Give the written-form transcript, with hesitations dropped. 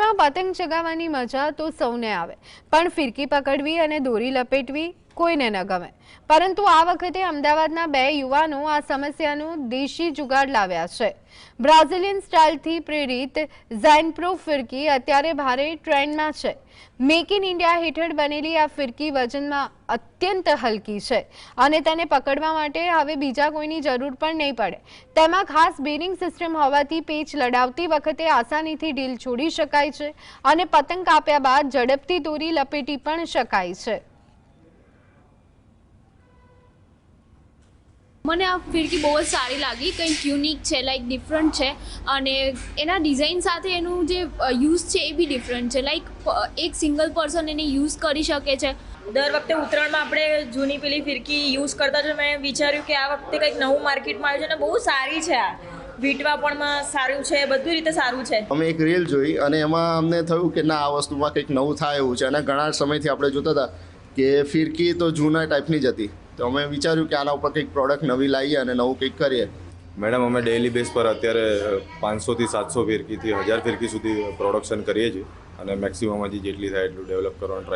ફિરકીમાં પતંગ ચગાવવાની મજા તો સૌને આવે, પણ ફિરકી પકડવી અને દોરી લપેટવી કોઈને ન ગમે. પરંતુ આ વખતે અમદાવાદના બે યુવાનો આ સમસ્યાનું દેશી જુગાડ લાવ્યા છે. બ્રાઝિલિયન સ્ટાઇલથી પ્રેરિત ઝાઇનપ્રો ફિરકી અત્યારે ભારે ટ્રેન્ડમાં છે. મેક ઇન ઇન્ડિયા હેઠળ બનેલી આ ફિરકી વજનમાં અત્યંત હલકી છે અને તેને પકડવા માટે હવે બીજા કોઈની જરૂર પણ નહીં પડે. તેમાં ખાસ બેરિંગ સિસ્ટમ હોવાથી પેચ લડાવતી વખતે આસાનીથી ઢીલ છોડી શકાય છે અને પતંગ કાપ્યા બાદ ઝડપથી દોરી લપેટી પણ શકાય છે. મને આ ફિરકી બહુ જ સારી લાગી, કંઈક યુનિક છે, લાઈક ડિફરન્ટ છે અને એના ડિઝાઇન સાથે એનું જે યુઝ છે એ બી ડિફરન્ટ છે. લાઈક એક સિંગલ પર્સન એને યુઝ કરી શકે છે. દર વખતે ઉત્તરાયણમાં આપણે જૂની પેલી ફિરકી યુઝ કરતા છે. મેં વિચાર્યું કે આ વખતે કંઈક નવું માર્કેટમાં આવ્યું છે અને બહુ સારી છે. આ વીંટવા પણ સારું છે, બધી રીતે સારું છે. અમે એક રીલ જોઈ અને એમાં અમને થયું કે ના, આ વસ્તુમાં કંઈક નવું થાય એવું છે અને ઘણા સમયથી આપણે જોતા હતા કે ફિરકી તો જૂના ટાઈપની જ હતી. તો અમે વિચાર્યું કે આના ઉપર કંઈક પ્રોડક્ટ નવી લાવીએ અને નવું કંઈક કરીએ. મેડમ, અમે ડેઇલી બેઝ પર અત્યારે 500થી 700 ફિરકીથી 1000 ફિરકી સુધી પ્રોડક્શન કરીએ છીએ અને મેક્સિમમ હજી જેટલી થાય એટલું ડેવલપ કરવાનો ટ્રાય